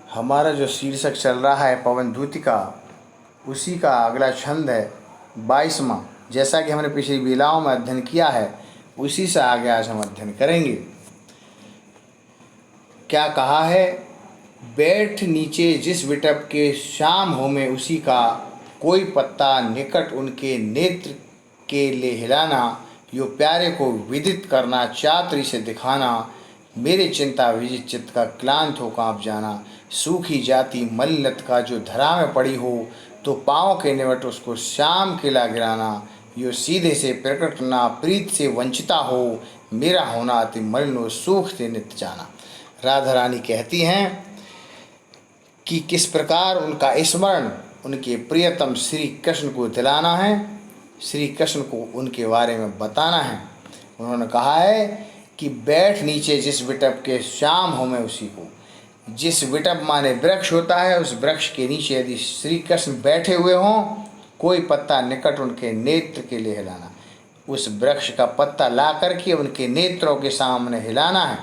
हमारा जो शीर्षक चल रहा है पवन दूती का, उसी का अगला छंद है 22वां। जैसा कि हमने पिछली बेलाओं में अध्ययन किया है, उसी से आगे आज हम अध्ययन करेंगे। क्या कहा है? बैठ नीचे जिस विटप के शाम हो में उसी का, कोई पत्ता निकट उनके नेत्र के ले हिलाना, यो प्यारे को विदित करना चातुरी से दिखाना, मेरे चिंता विजित चित्त का क्लांत हो काँप जाना, सूखी जाती मल्लत का जो धरा में पड़ी हो, तो पाँव के निवट उसको शाम के ला गिराना, यो सीधे से प्रकट ना प्रीत से वंचिता हो, मेरा होना अति मलिनो सूख से नित्य जाना। राधा रानी कहती हैं कि किस प्रकार उनका स्मरण उनके प्रियतम श्री कृष्ण को दिलाना है, श्री कृष्ण को उनके बारे में बताना है। उन्होंने कहा है कि बैठ नीचे जिस विटप के शाम हो में उसी को। जिस विटप माने वृक्ष होता है, उस वृक्ष के नीचे यदि श्री कृष्ण बैठे हुए हों, कोई पत्ता निकट उनके नेत्र के लिए हिलाना, उस वृक्ष का पत्ता ला करके उनके नेत्रों के सामने हिलाना है।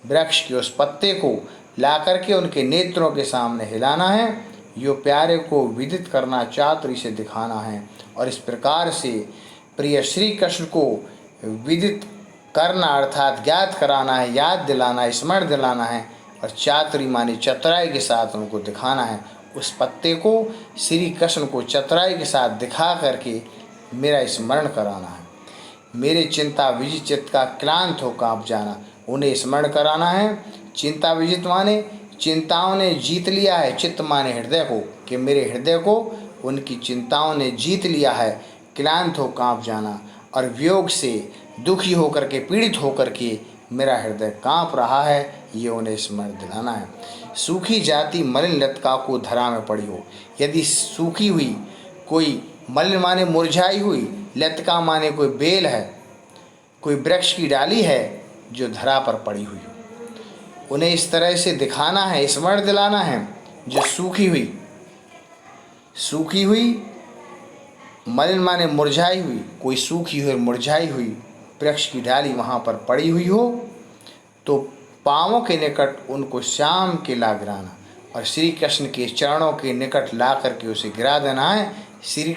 वृक्ष के उस पत्ते को ला करके उनके नेत्रों के सामने हिलाना है, यो प्यारे को विदित करना चातुरी से दिखाना है। और इस प्रकार से प्रिय श्री कृष्ण को विदित करना अर्थात ज्ञात कराना है, याद दिलाना, स्मरण दिलाना है, और चातुरी माने चतुराई के साथ उनको दिखाना है। उस पत्ते को श्री कृष्ण को चतुराई के साथ दिखा करके मेरा स्मरण कराना है। मेरे चिंता विजित चित्त का क्लांत हो काँप जाना, उन्हें स्मरण कराना है। चिंता विजित माने चिंताओं ने जीत लिया है, चित्त माने हृदय को, कि मेरे हृदय को उनकी चिंताओं ने जीत लिया है। क्लांत हो काँप जाना, और वियोग से दुखी होकर के, पीड़ित होकर के मेरा हृदय काँप रहा है, ये उन्हें स्मरण दिलाना है। सूखी जाती मलिन लता को धरा में पड़ी हो, यदि सूखी हुई कोई, मलिन माने मुरझाई हुई, लता माने कोई बेल है, कोई वृक्ष की डाली है जो धरा पर पड़ी हुई हो, उन्हें इस तरह से दिखाना है, स्मरण दिलाना है। जो सूखी हुई मलिन माने मुरझाई हुई, कोई सूखी हुई मुरझाई हुई वृक्ष की डाली वहाँ पर पड़ी हुई हो, तो पाँवों के निकट उनको शाम के ला गिराना, और श्री कृष्ण के चरणों के निकट ला करके उसे गिरा देना है। श्री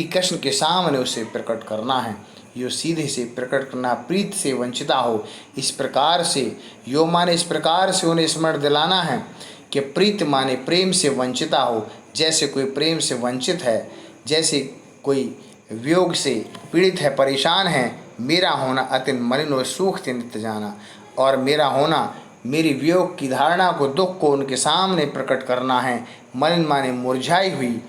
कृष्ण के सामने उसे प्रकट करना है। यो सीधे से प्रकट करना प्रीत से वंचिता हो, इस प्रकार से, यो माने इस प्रकार से उन्हें स्मरण दिलाना है कि प्रीत माने प्रेम से वंचिता हो। जैसे कोई प्रेम से वंचित है, जैसे कोई वियोग से पीड़ित है, परेशान है, मेरा होना अति मलिनो सूख से नित्य जाना, और मेरा होना मेरी वियोग की धारणा को, दुख को उनके सामने प्रकट करना है। मलिन माने मुरझाई हुई,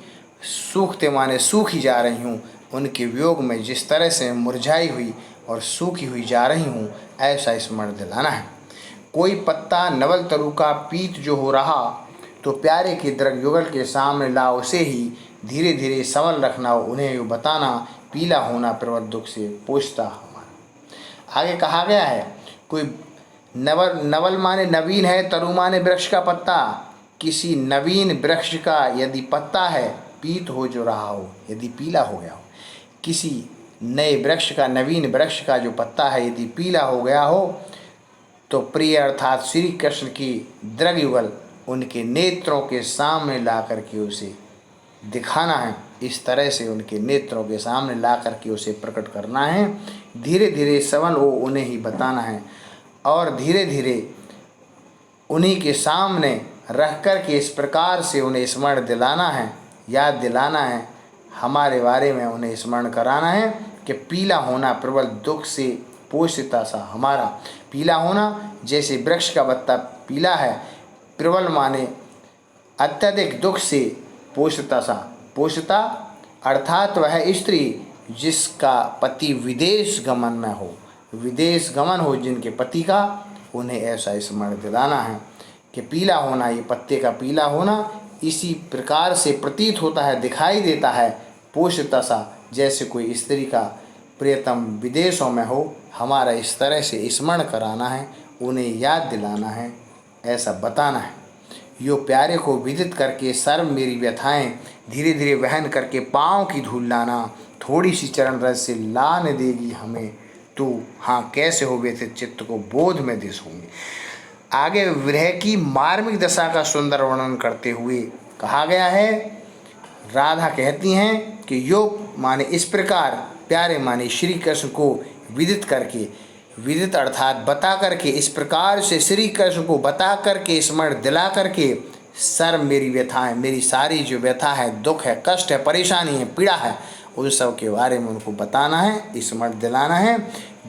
सूखते माने सूखी जा रही हूँ, उनके वियोग में जिस तरह से मुरझाई हुई और सूखी हुई जा रही हूँ, ऐसा स्मरण दिलाना है। कोई पत्ता नवल तरु का पीत जो हो रहा, तो प्यारे के दृग युगल के सामने ला उसे ही, धीरे धीरे संवल रखना उन्हें यो बताना, पीला होना प्रवत दुख से पोछता हमारा। आगे कहा गया है, कोई नवल माने नवीन है, तरु माने वृक्ष का पत्ता। किसी नवीन वृक्ष का यदि पत्ता है, पीत हो जो रहा हो, यदि पीला हो गया हो, किसी नए वृक्ष का, नवीन वृक्ष का जो पत्ता है यदि पीला हो गया हो, तो प्रिय अर्थात श्री कृष्ण की दृग युगल उनके नेत्रों के सामने ला करके उसे दिखाना है। इस तरह से उनके नेत्रों के सामने ला करके उसे प्रकट करना है। धीरे धीरे सवन वो उन्हें ही बताना है, और धीरे धीरे उन्हीं के सामने रख कर के इस प्रकार से उन्हें स्मरण दिलाना है, याद दिलाना है, हमारे बारे में उन्हें स्मरण कराना है कि पीला होना प्रबल दुख से पोषिता सा हमारा। पीला होना जैसे वृक्ष का पत्ता पीला है, प्रबल माने अत्यधिक दुख से पोषिता सा। पोषिता अर्थात वह स्त्री जिसका पति विदेश गमन में हो, विदेश गमन हो जिनके पति का, उन्हें ऐसा स्मरण दिलाना है कि पीला होना, ये पत्ते का पीला होना इसी प्रकार से प्रतीत होता है, दिखाई देता है, पोषिता सा, जैसे कोई स्त्री का प्रियतम विदेशों में हो, हमारा इस तरह से स्मरण कराना है, उन्हें याद दिलाना है, ऐसा बताना है। यो प्यारे को विदित करके सर्व मेरी व्यथाएं धीरे धीरे वहन करके पाँव की धूल लाना, थोड़ी सी चरण रज से लाने देगी हमें तू, हाँ कैसे हो व्यथित चित्त को बोध में दिस होंगे। आगे विरह की मार्मिक दशा का सुंदर वर्णन करते हुए कहा गया है। राधा कहती हैं कि यो माने इस प्रकार प्यारे माने श्री कृष्ण को विदित करके, विदित अर्थात बता करके, इस प्रकार से श्री कृष्ण को बता करके, स्मरण दिला करके सर्व मेरी व्यथाएं, मेरी सारी जो व्यथा है, दुख है, कष्ट है, परेशानी है, पीड़ा है, उन सब के बारे में उनको बताना है, स्मरण दिलाना है।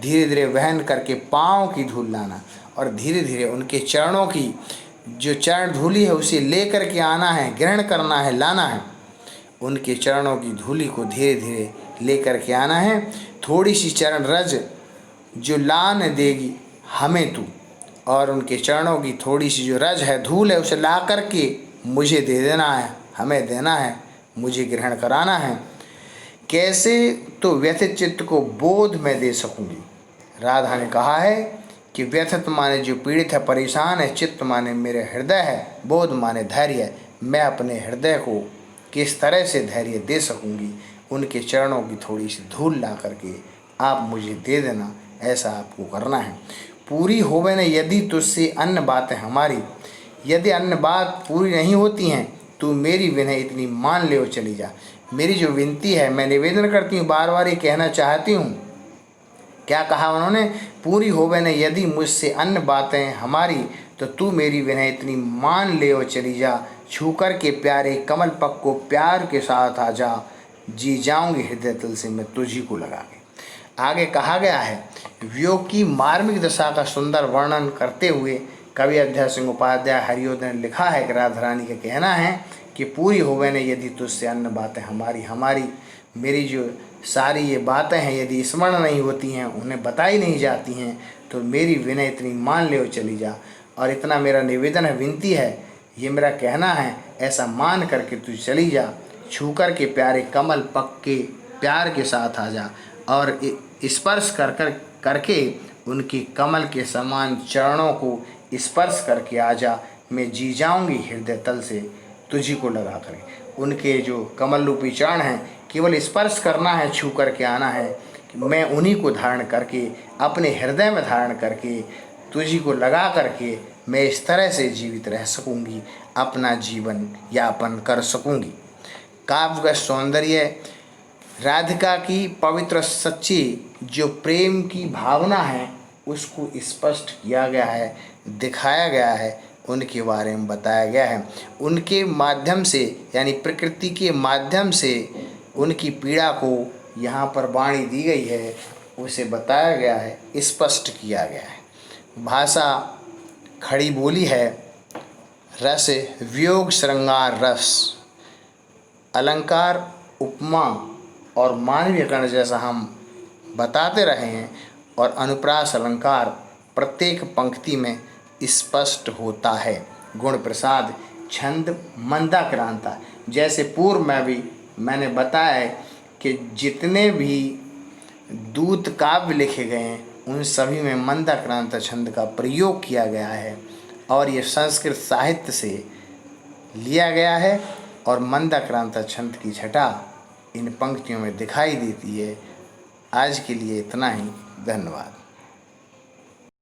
धीरे धीरे वहन करके पाँव की धूल लाना और धीरे धीरे उनके चरणों की जो चरण धूली है उसे ले करके आना है, ग्रहण करना है, लाना है। उनके चरणों की धूली को धीरे धीरे ले करके आना है। थोड़ी सी चरण रज जो लान देगी हमें तू, और उनके चरणों की थोड़ी सी जो रज है, धूल है, उसे ला करके मुझे दे देना है, हमें देना है, मुझे ग्रहण कराना है। कैसे तो व्यथित चित्त को बोध में दे सकूंगी। राधा ने कहा है कि व्यथित माने जो पीड़ित है, परेशान है, चित्त माने मेरे हृदय है, बोध माने धैर्य है। मैं अपने हृदय को किस तरह से धैर्य दे सकूंगी, उनके चरणों की थोड़ी सी धूल ला करके आप मुझे दे देना, ऐसा आपको करना है। पूरी होवे न यदि तुझसे अन्य बातें हमारी, यदि अन्य बात पूरी नहीं होती हैं तो मेरी विनय इतनी मान ले और चली जा। मेरी जो विनती है, मैं निवेदन करती हूँ, बार बार ये कहना चाहती हूँ। क्या कहा उन्होंने? पूरी होवे न यदि मुझसे अन्य बातें हमारी तो तू मेरी विनय इतनी मान ले और चली जा। छू कर के प्यारे कमल पग को प्यार के साथ आ जा, जी जाऊंगी हृदय तल से मैं तुझी को लगा के। आगे कहा गया है, वियोग की मार्मिक दशा का सुंदर वर्णन करते हुए कवि अध्याय सिंह उपाध्याय हरियोदय ने लिखा है कि राधा रानी का कहना है कि पूरी होवे न यदि तुझसे अन्य बातें हमारी, हमारी मेरी जो सारी ये बातें हैं यदि स्मरण नहीं होती हैं, उन्हें बताई नहीं जाती हैं, तो मेरी विनय इतनी मान ले और चली जा। और इतना मेरा निवेदन है, विनती है, ये मेरा कहना है, ऐसा मान करके तू चली जा। छू कर के प्यारे कमल पग के प्यार के साथ आ जा और स्पर्श करके उनकी कमल के समान चरणों को स्पर्श करके आ जा। मैं जी जाऊंगी हृदय तल से तुझी को लगा कर। उनके जो कमल रूपी चरण हैं, केवल स्पर्श करना है, छू करके आना है। मैं उन्हीं को धारण करके, अपने हृदय में धारण करके, तुझी को लगा करके मैं इस तरह से जीवित रह सकूंगी, अपना जीवन यापन कर सकूंगी। काव्य का सौंदर्य, राधिका की पवित्र सच्ची जो प्रेम की भावना है उसको स्पष्ट किया गया है, दिखाया गया है, उनके बारे में बताया गया है। उनके माध्यम से यानी प्रकृति के माध्यम से उनकी पीड़ा को यहाँ पर वाणी दी गई है, उसे बताया गया है, स्पष्ट किया गया है। भाषा खड़ी बोली है, रस वियोग श्रृंगार रस, अलंकार उपमा और मानवीयकरण जैसा हम बताते रहे हैं, और अनुप्रास अलंकार प्रत्येक पंक्ति में स्पष्ट होता है। गुण प्रसाद छंद मंदाक्रांता, जैसे पूर्व में भी मैंने बताया है कि जितने भी दूत काव्य लिखे गए हैं उन सभी में मंदाक्रांता छंद का प्रयोग किया गया है, और ये संस्कृत साहित्य से लिया गया है, और मंदाक्रांता छंद की छटा इन पंक्तियों में दिखाई देती है। आज के लिए इतना ही, धन्यवाद।